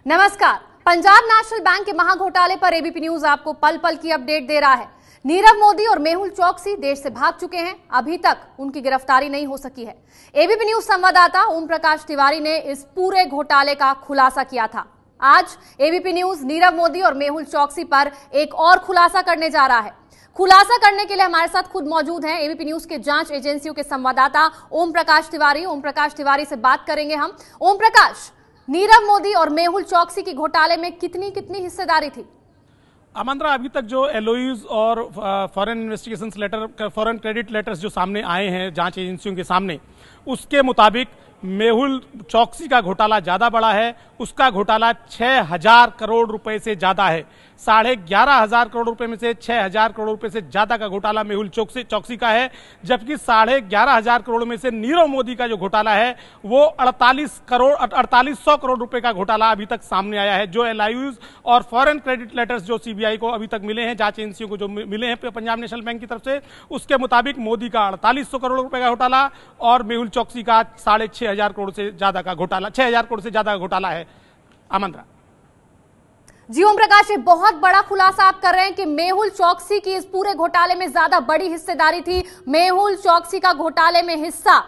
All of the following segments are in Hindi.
नमस्कार। पंजाब नेशनल बैंक के महाघोटाले पर एबीपी न्यूज आपको पल पल की अपडेट दे रहा है। नीरव मोदी और मेहुल चौकसी देश से भाग चुके हैं, अभी तक उनकी गिरफ्तारी नहीं हो सकी है। एबीपी न्यूज संवाददाता ओम प्रकाश तिवारी ने इस पूरे घोटाले का खुलासा किया था। आज एबीपी न्यूज नीरव मोदी और मेहुल चौकसी पर एक और खुलासा करने जा रहा है। खुलासा करने के लिए हमारे साथ खुद मौजूद हैं एबीपी न्यूज के जांच एजेंसियों के संवाददाता ओम प्रकाश तिवारी। ओम प्रकाश तिवारी से बात करेंगे हम। ओम प्रकाश, नीरव मोदी और मेहुल चौकसी की घोटाले में कितनी हिस्सेदारी थी? आमंत्रा, अभी तक जो एलओयूज और foreign investigations letter, foreign credit letters जो सामने आए हैं जांच एजेंसियों के सामने, उसके मुताबिक मेहुल चौकसी का घोटाला ज्यादा बड़ा है। उसका घोटाला 6,000 करोड़ रुपए से ज्यादा है। 11,500 करोड़ रुपए में से 6,000 करोड़ रुपए से ज्यादा का घोटाला मेहुल चौकसी का है, जबकि 11,500 करोड़ में से नीरव मोदी का जो घोटाला है वो 4,800 करोड़ रुपए का घोटाला अभी तक सामने आया है। जो एलआईयूज और फॉरेन क्रेडिट लेटर्स जो सीबीआई को अभी तक मिले हैं, जांच एजेंसियों को जो मिले हैं पंजाब नेशनल बैंक की तरफ से, उसके मुताबिक मोदी का 4,800 करोड़ रुपए का घोटाला और मेहुल चौकसी का 6,500 करोड़ से ज्यादा का घोटाला, 6,000 करोड़ से ज्यादा का घोटाला है। आमंत्रा जी ओम प्रकाश, एक बहुत बड़ा खुलासा आप कर रहे हैं कि मेहुल चौकसी की इस पूरे घोटाले में ज्यादा बड़ी हिस्सेदारी थी। मेहुल चौकसी का घोटाले में हिस्सा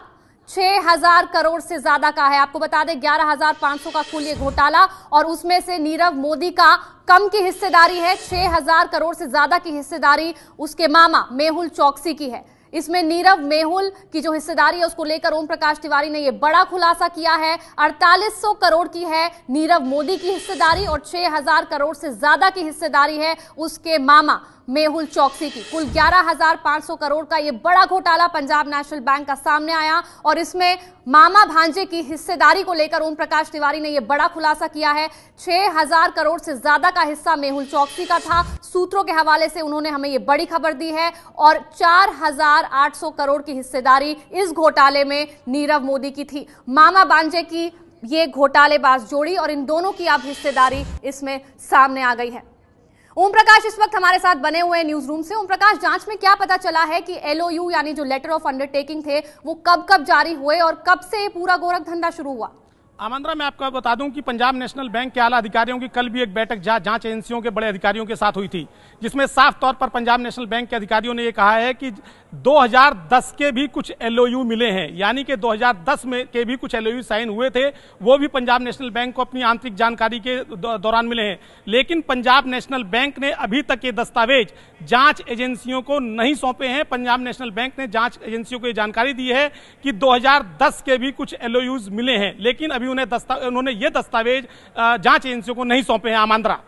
6,000 करोड़ से ज्यादा का है। आपको बता दें 11,500 का कुल ये घोटाला और उसमें से नीरव मोदी का कम की हिस्सेदारी है। 6,000 करोड़ से ज्यादा की हिस्सेदारी उसके मामा मेहुल चौकसी की है। इसमें नीरव मेहुल की जो हिस्सेदारी है उसको लेकर ओम प्रकाश तिवारी ने यह बड़ा खुलासा किया है। 4,800 करोड़ की है नीरव मोदी की हिस्सेदारी और 6,000 करोड़ से ज्यादा की हिस्सेदारी है उसके मामा मेहुल चौकसी की। कुल 11,500 करोड़ का यह बड़ा घोटाला पंजाब नेशनल बैंक का सामने आया और इसमें मामा भांजे की हिस्सेदारी को लेकर ओम प्रकाश तिवारी ने यह बड़ा खुलासा किया है। 6,000 करोड़ से ज्यादा का हिस्सा मेहुल चौकसी का था। सूत्रों के हवाले से उन्होंने हमें यह बड़ी खबर दी है और 4,800 करोड़ की हिस्सेदारी इस घोटाले में नीरव मोदी की थी। मामा भांजे की ये घोटालेबाज जोड़ी और इन दोनों की अब हिस्सेदारी इसमें सामने आ गई है। ओम प्रकाश इस वक्त हमारे साथ बने हुए न्यूज रूम से। ओम प्रकाश, जांच में क्या पता चला है कि एलओयू यानी जो लेटर ऑफ अंडरटेकिंग थे वो कब जारी हुए और कब से पूरा गोरख धंधा शुरू हुआ? आमंत्रा, मैं आपको बता दूं कि पंजाब नेशनल बैंक के आला अधिकारियों की कल भी एक बैठक जांच एजेंसियों के बड़े अधिकारियों के साथ हुई थी, जिसमें साफ तौर पर पंजाब नेशनल बैंक के अधिकारियों ने यह कहा है कि 2010 के भी कुछ एलओयू मिले हैं, यानी कि 2010 में के भी कुछ एलओयू साइन हुए थे, वो भी पंजाब नेशनल बैंक को अपनी आंतरिक जानकारी के दौरान मिले हैं। लेकिन पंजाब नेशनल बैंक ने अभी तक ये दस्तावेज जांच एजेंसियों को नहीं सौंपे हैं। पंजाब नेशनल बैंक ने जांच एजेंसियों को ये जानकारी दी है कि 2010 के भी कुछ एलओयूज मिले हैं, लेकिन अभी उन्होंने ये दस्तावेज जांच एजेंसियों को नहीं सौंपे हैं। आमंत्रा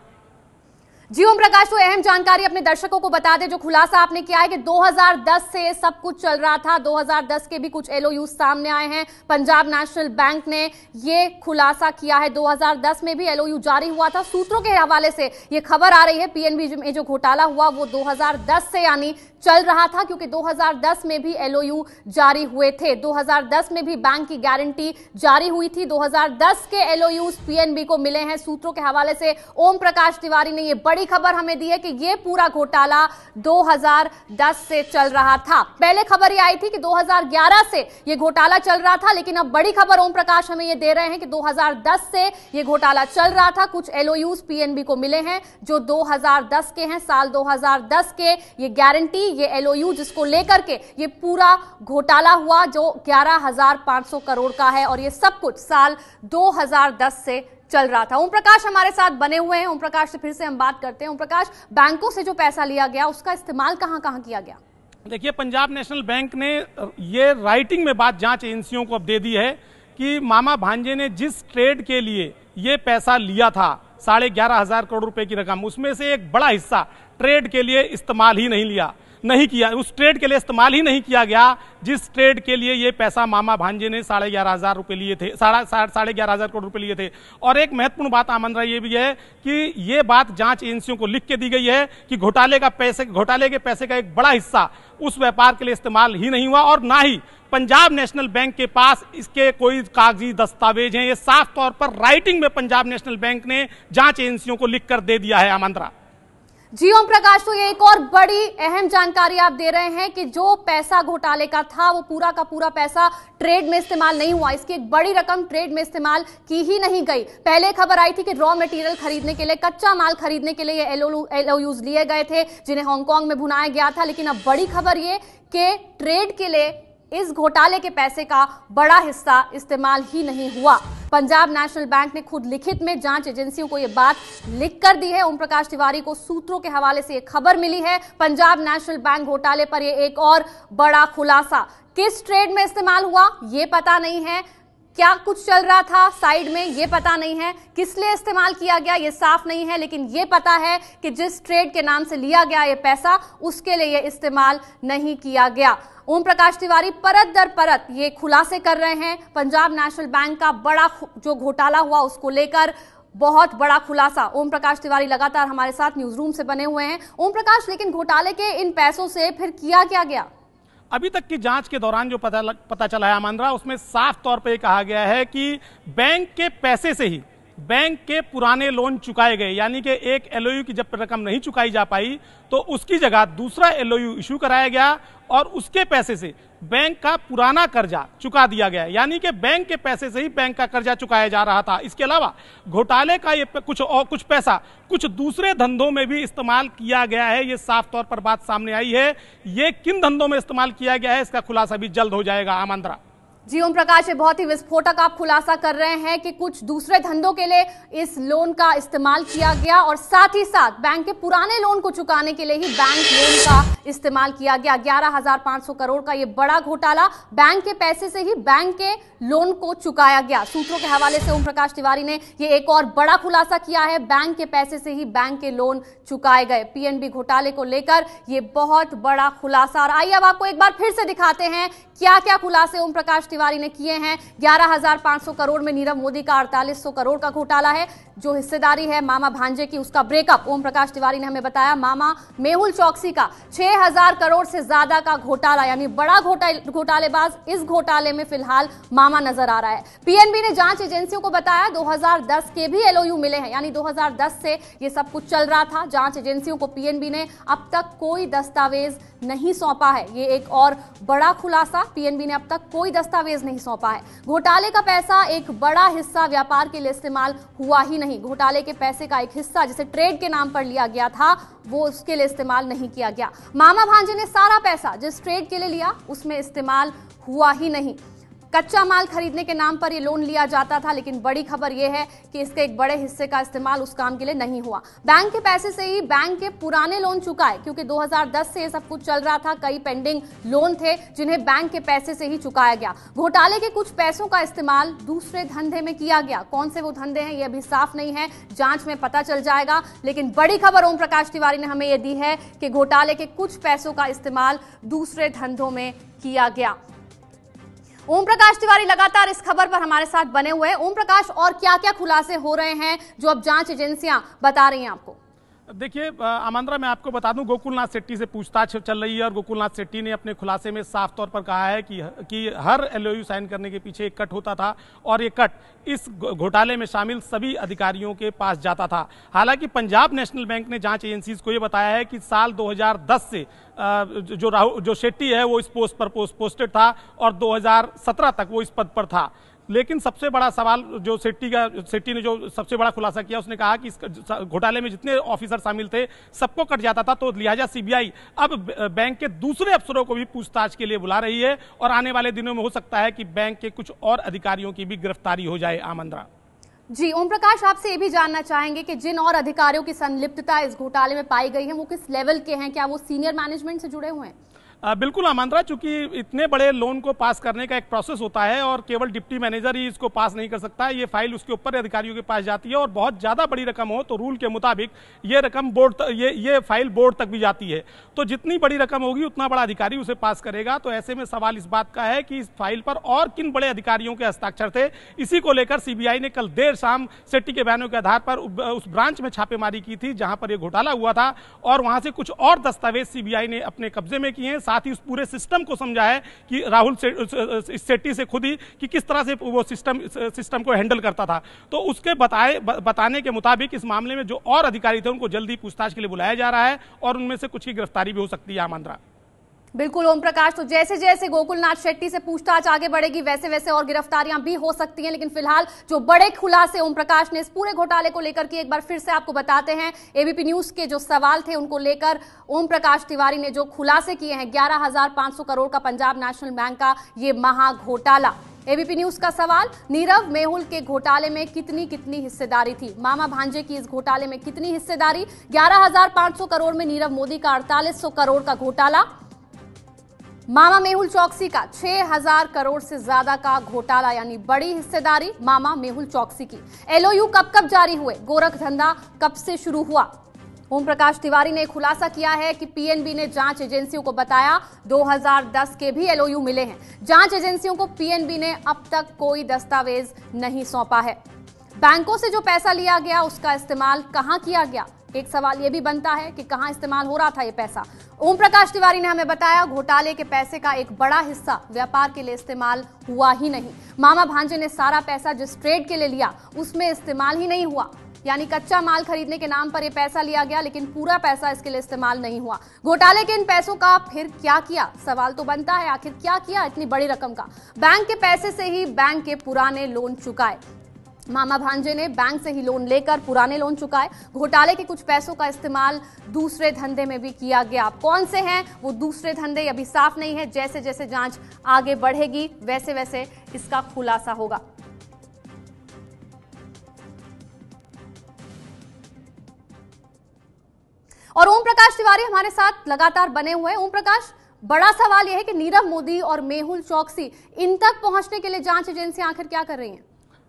जी ओम प्रकाश, तो अहम जानकारी अपने दर्शकों को बता दें। जो खुलासा आपने किया है कि 2010 से सब कुछ चल रहा था, 2010 के भी कुछ एलओयू सामने आए हैं। पंजाब नेशनल बैंक ने ये खुलासा किया है। 2010 में भी एलओयू जारी हुआ था। सूत्रों के हवाले से ये खबर आ रही है पीएनबी में जो घोटाला हुआ वो 2010 से यानी चल रहा था, क्योंकि 2010 में भी एलओयू जारी हुए थे। 2010 में भी बैंक की गारंटी जारी हुई थी। 2010 के एलओयूज पीएनबी को मिले हैं। सूत्रों के हवाले से ओम प्रकाश तिवारी ने यह बड़ी खबर हमें दी है कि यह पूरा घोटाला 2010 से चल रहा था। पहले खबर यह आई थी कि 2011 से यह घोटाला चल रहा था, लेकिन अब बड़ी खबर ओम प्रकाश हमें यह दे रहे हैं कि 2010 से यह घोटाला चल रहा था। कुछ एलओयूज पीएनबी को मिले हैं जो 2010 के हैं, साल 2010 के। ये गारंटी, ये एलओयू जिसको लेकर के ये पूरा घोटाला हुआ जो 11,500 करोड़ का है और ये सब कुछ साल 2010 से चल रहा था। ओम प्रकाश हमारे साथ बने हुए हैं। ओम प्रकाश से फिर से हम बात करते हैं। ओम प्रकाश, बैंकों से जो पैसा लिया गया उसका इस्तेमाल कहां किया गया? देखिए, पंजाब नेशनल बैंक ने ये राइटिंग में बात जांच एजेंसियों को अब दे दी है कि मामा भांजे ने जिस ट्रेड के लिए ये पैसा लिया था 11,500 करोड़ रुपए की रकम, उसमें से एक बड़ा हिस्सा ट्रेड के लिए इस्तेमाल ही नहीं किया, उस ट्रेड के लिए इस्तेमाल ही नहीं किया गया जिस ट्रेड के लिए ये पैसा मामा भांजे ने 11,500 रुपए लिए थे, 11,500 करोड़ रुपए लिए थे। और एक महत्वपूर्ण बात आमंत्रा ये भी है कि ये बात जांच एजेंसियों को लिख के दी गई है कि घोटाले के पैसे का एक बड़ा हिस्सा उस व्यापार के लिए इस्तेमाल ही नहीं हुआ और ना ही पंजाब नेशनल बैंक के पास इसके कोई कागजी दस्तावेज हैं। ये साफ तौर पर राइटिंग में पंजाब नेशनल बैंक ने जांच एजेंसियों को लिखकर दे दिया है। आमंत्रा जी ओम प्रकाश, तो ये एक और बड़ी अहम जानकारी आप दे रहे हैं कि जो पैसा घोटाले का था वो पूरा का पूरा पैसा ट्रेड में इस्तेमाल नहीं हुआ। इसकी एक बड़ी रकम ट्रेड में इस्तेमाल की ही नहीं गई। पहले खबर आई थी कि रॉ मटेरियल खरीदने के लिए, कच्चा माल खरीदने के लिए ये एलओयूज लिए गए थे जिन्हें हांगकांग में भुनाया गया था। लेकिन अब बड़ी खबर ये कि ट्रेड के लिए इस घोटाले के पैसे का बड़ा हिस्सा इस्तेमाल ही नहीं हुआ। पंजाब नेशनल बैंक ने खुद लिखित में जांच एजेंसियों को यह बात लिख कर दी है। ओम प्रकाश तिवारी को सूत्रों के हवाले से यह खबर मिली है। पंजाब नेशनल बैंक घोटाले पर यह एक और बड़ा खुलासा। किस ट्रेड में इस्तेमाल हुआ ये पता नहीं है, क्या कुछ चल रहा था साइड में ये पता नहीं है, किस लिए इस्तेमाल किया गया ये साफ नहीं है, लेकिन ये पता है कि जिस ट्रेड के नाम से लिया गया ये पैसा उसके लिए ये इस्तेमाल नहीं किया गया। ओम प्रकाश तिवारी परत दर परत ये खुलासे कर रहे हैं। पंजाब नेशनल बैंक का बड़ा जो घोटाला हुआ उसको लेकर बहुत बड़ा खुलासा। ओम प्रकाश तिवारी लगातार हमारे साथ न्यूज रूम से बने हुए हैं। ओम प्रकाश, लेकिन घोटाले के इन पैसों से फिर किया क्या गया? अभी तक की जांच के दौरान जो पता चला है आमंद्रा, उसमें साफ तौर पे कहा गया है कि बैंक के पैसे से ही बैंक के पुराने लोन चुकाए गए। यानी कि एक एलओयू की जब रकम नहीं चुकाई जा पाई तो उसकी जगह दूसरा एलओयू इशू कराया गया और उसके पैसे से बैंक का पुराना कर्जा चुका दिया गया। यानी कि बैंक के पैसे से ही बैंक का कर्जा चुकाया जा रहा था। इसके अलावा घोटाले का ये कुछ पैसा कुछ दूसरे धंधों में भी इस्तेमाल किया गया है। ये साफ तौर पर बात सामने आई है। ये किन धंधों में इस्तेमाल किया गया है इसका खुलासा भी जल्द हो जाएगा आमंत्रा। जी ओम प्रकाश, ये बहुत ही विस्फोटक आप खुलासा कर रहे हैं कि कुछ दूसरे धंधों के लिए इस लोन का इस्तेमाल किया गया और साथ ही साथ बैंक के पुराने लोन को चुकाने के लिए ही बैंक लोन का इस्तेमाल किया गया। 11,500 करोड़ का ये बड़ा घोटाला, बैंक के पैसे से ही बैंक के लोन को चुकाया गया। सूत्रों के हवाले से ओम प्रकाश तिवारी ने ये एक और बड़ा खुलासा किया है। बैंक के पैसे से ही बैंक के लोन चुकाए गए। पीएनबी घोटाले को लेकर ये बहुत बड़ा खुलासा। और आइए अब आपको एक बार फिर से दिखाते हैं क्या क्या खुलासे ओम प्रकाश तिवारी ने किए हैं। 11,500 करोड़ में नीरव मोदी का 4,800 करोड़ का घोटाला है। जो हिस्सेदारी है मामा भांजे की, उसका ब्रेकअप ओम प्रकाश तिवारी ने हमें बताया। मामा मेहुल चौकसी का 6,000 करोड़ से ज्यादा का घोटाला, यानी बड़ा घोटालेबाज इस घोटाले में फिलहाल मामा नजर आ रहा है। पीएनबी ने जांच एजेंसियों को बताया 2010 के भी एलओयू मिले हैं, यानी 2010 से ये सब कुछ चल रहा था। जांच एजेंसियों को पीएनबी ने अब तक कोई दस्तावेज नहीं सौंपा है। ये एक और बड़ा खुलासा, पीएनबी ने अब तक कोई दस्तावेज नहीं सौंपा है। घोटाले का पैसा एक बड़ा हिस्सा व्यापार के लिए इस्तेमाल हुआ ही नहीं। घोटाले के पैसे का एक हिस्सा जिसे ट्रेड के नाम पर लिया गया था वो उसके लिए इस्तेमाल नहीं किया गया। मामा भांजे ने सारा पैसा जिस ट्रेड के लिए लिया उसमें इस्तेमाल हुआ ही नहीं। कच्चा माल खरीदने के नाम पर ये लोन लिया जाता था, लेकिन बड़ी खबर ये है कि इसके एक बड़े हिस्से का इस्तेमाल उस काम के लिए नहीं हुआ। बैंक के पैसे से ही बैंक के पुराने लोन चुकाए, क्योंकि 2010 से ये सब कुछ चल रहा था। कई पेंडिंग लोन थे जिन्हें बैंक के पैसे से ही चुकाया गया। घोटाले के कुछ पैसों का इस्तेमाल दूसरे धंधे में किया गया। कौन से वो धंधे हैं ये अभी साफ नहीं है, जांच में पता चल जाएगा। लेकिन बड़ी खबर ओम प्रकाश तिवारी ने हमें ये दी है कि घोटाले के कुछ पैसों का इस्तेमाल दूसरे धंधों में किया गया। ओम प्रकाश तिवारी लगातार इस खबर पर हमारे साथ बने हुए हैं। ओम प्रकाश, और क्या क्या खुलासे हो रहे हैं जो अब जांच एजेंसियां बता रही हैं आपको? देखिए आमंत्रा, मैं आपको बता दूं, गोकुलनाथ शेट्टी से पूछताछ चल रही है और गोकुलनाथ शेट्टी ने अपने खुलासे में साफ तौर पर कहा है कि हर एलओयू साइन करने के पीछे एक कट होता था और ये कट इस घोटाले में शामिल सभी अधिकारियों के पास जाता था। हालांकि पंजाब नेशनल बैंक ने जांच एजेंसीज को ये बताया है कि साल 2010 से जो शेट्टी है वो इस पोस्ट पर पोस्टेड था और 2017 तक वो इस पद पर था। लेकिन सबसे बड़ा सवाल जो शेट्टी ने जो सबसे बड़ा खुलासा किया, उसने कहा कि इस घोटाले में जितने ऑफिसर शामिल थे सबको कट जाता था, तो लिहाजा सीबीआई अब बैंक के दूसरे अफसरों को भी पूछताछ के लिए बुला रही है और आने वाले दिनों में हो सकता है कि बैंक के कुछ और अधिकारियों की भी गिरफ्तारी हो जाए। आमंत्रा जी ओम प्रकाश, आपसे ये भी जानना चाहेंगे कि जिन और अधिकारियों की संलिप्तता इस घोटाले में पाई गई है वो किस लेवल के हैं? क्या वो सीनियर मैनेजमेंट से जुड़े हुए हैं? बिल्कुल आमंत्रा, चूंकि इतने बड़े लोन को पास करने का एक प्रोसेस होता है और केवल डिप्टी मैनेजर ही इसको पास नहीं कर सकता है। ये फाइल उसके ऊपर अधिकारियों के पास जाती है और बहुत ज्यादा बड़ी रकम हो तो रूल के मुताबिक ये रकम ये फाइल बोर्ड तक भी जाती है। तो जितनी बड़ी रकम होगी उतना बड़ा अधिकारी उसे पास करेगा। तो ऐसे में सवाल इस बात का है कि इस फाइल पर और किन बड़े अधिकारियों के हस्ताक्षर थे। इसी को लेकर सीबीआई ने कल देर शाम शेट्टी के बयानों के आधार पर उस ब्रांच में छापेमारी की थी जहां पर यह घोटाला हुआ था और वहां से कुछ और दस्तावेज सीबीआई ने अपने कब्जे में किए हैं। साथ ही उस पूरे सिस्टम को समझा है कि राहुल शेट्टी से खुद ही कि किस तरह से वो सिस्टम को हैंडल करता था। तो उसके बताने के मुताबिक इस मामले में जो और अधिकारी थे उनको जल्दी पूछताछ के लिए बुलाया जा रहा है और उनमें से कुछ की गिरफ्तारी भी हो सकती है। आमंत्रा बिल्कुल ओम प्रकाश, तो जैसे जैसे गोकुलनाथ शेट्टी से पूछताछ आगे बढ़ेगी वैसे वैसे और गिरफ्तारियां भी हो सकती हैं, लेकिन फिलहाल जो बड़े खुलासे ओम प्रकाश ने इस पूरे घोटाले को लेकर के एक बार फिर से आपको बताते हैं। एबीपी न्यूज के जो सवाल थे उनको लेकर ओम प्रकाश तिवारी ने जो खुलासे किए हैं, 11,500 करोड़ का पंजाब नेशनल बैंक का ये महा घोटाला। एबीपी न्यूज का सवाल, नीरव मेहुल के घोटाले में कितनी हिस्सेदारी थी, मामा भांजे की इस घोटाले में कितनी हिस्सेदारी। 11,500 करोड़ में नीरव मोदी का 4,800 करोड़ का घोटाला, मामा मेहुल चौकसी का 6,000 करोड़ से ज्यादा का घोटाला, यानी बड़ी हिस्सेदारी मामा मेहुल चौकसी की। एलओयू कब जारी हुए, गोरख धंधा कब से शुरू हुआ। ओम प्रकाश तिवारी ने खुलासा किया है कि पीएनबी ने जांच एजेंसियों को बताया 2010 के भी एलओयू मिले हैं। जांच एजेंसियों को पीएनबी ने अब तक कोई दस्तावेज नहीं सौंपा है। बैंकों से जो पैसा लिया गया उसका इस्तेमाल कहां किया गया, एक सवाल यह भी बनता है कि कहां इस्तेमाल हो रहा था ये पैसा। ओम प्रकाश तिवारी ने हमें बताया घोटाले के पैसे का एक बड़ा हिस्सा व्यापार के लिए इस्तेमाल हुआ ही नहीं। मामा भांजे ने सारा पैसा जिस ट्रेड के लिए लिया उसमें इस्तेमाल ही नहीं हुआ, यानी कच्चा माल खरीदने के नाम पर यह पैसा लिया गया लेकिन पूरा पैसा इसके लिए इस्तेमाल नहीं हुआ। घोटाले के इन पैसों का फिर क्या किया, सवाल तो बनता है आखिर क्या किया इतनी बड़ी रकम का। बैंक के पैसे से ही बैंक के पुराने लोन चुकाए, मामा भांजे ने बैंक से ही लोन लेकर पुराने लोन चुकाए। घोटाले के कुछ पैसों का इस्तेमाल दूसरे धंधे में भी किया गया। कौन से हैं वो दूसरे धंधे अभी साफ नहीं है, जैसे जैसे जांच आगे बढ़ेगी वैसे वैसे इसका खुलासा होगा। और ओम प्रकाश तिवारी हमारे साथ लगातार बने हुए हैं। ओम प्रकाश, बड़ा सवाल यह है कि नीरव मोदी और मेहुल चौकसी इन तक पहुंचने के लिए जांच एजेंसियां आखिर क्या कर रही हैं?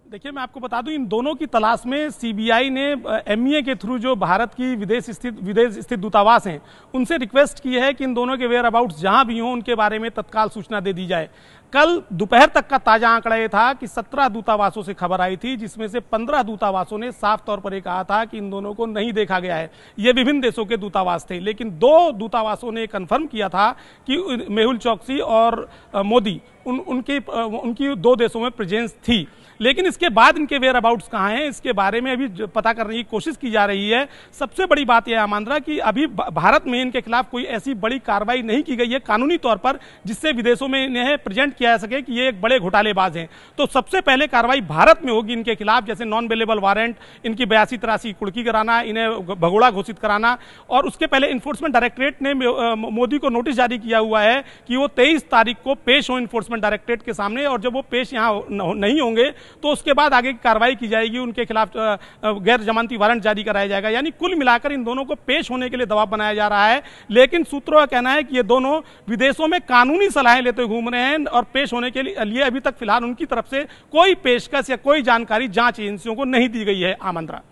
देखिए, मैं आपको बता दूं, इन दोनों की तलाश में सीबीआई ने एमईए के थ्रू जो भारत की विदेश स्थित दूतावास हैं उनसे रिक्वेस्ट की है कि इन दोनों के वेयर अबाउट्स जहां भी हों उनके बारे में तत्काल सूचना दे दी जाए। कल दोपहर तक का ताजा आंकड़ा यह था कि 17 दूतावासों से खबर आई थी, जिसमें से 15 दूतावासों ने साफ तौर पर यह कहा था कि इन दोनों को नहीं देखा गया है। ये विभिन्न देशों के दूतावास थे, लेकिन 2 दूतावासों ने कंफर्म किया था कि मेहुल चौकसी और मोदी उनकी 2 देशों में प्रेजेंस थी। लेकिन इसके बाद इनके वेयर अबाउट्स कहाँ हैं, इसके बारे में अभी पता करने की कोशिश की जा रही है। सबसे बड़ी बात यह आमंत्रा कि अभी भारत में इनके खिलाफ कोई ऐसी बड़ी कार्रवाई नहीं की गई है कानूनी तौर पर जिससे विदेशों में इन्हें प्रेजेंट किया जा सके कि ये एक बड़े घोटालेबाज हैं। तो सबसे पहले कार्रवाई भारत में होगी इनके खिलाफ, जैसे नॉन बेलेबल वारंट, इनकी 82-83 कुर्की कराना, इन्हें भगोड़ा घोषित कराना। और उसके पहले इन्फोर्समेंट डायरेक्टरेट ने मोदी को नोटिस जारी किया हुआ है कि वो 23 तारीख को पेश हो इन्फोर्समेंट डायरेक्टरेट के सामने, और जब वो पेश यहाँ नहीं होंगे तो उसके बाद आगे की कार्रवाई की जाएगी, उनके खिलाफ गैर जमानती वारंट जारी कराया जाएगा। यानी कुल मिलाकर इन दोनों को पेश होने के लिए दबाव बनाया जा रहा है। लेकिन सूत्रों का कहना है कि ये दोनों विदेशों में कानूनी सलाहें लेते घूम रहे हैं और पेश होने के लिए अभी तक फिलहाल उनकी तरफ से कोई पेशकश या कोई जानकारी जांच एजेंसियों को नहीं दी गई है। आमंत्रा।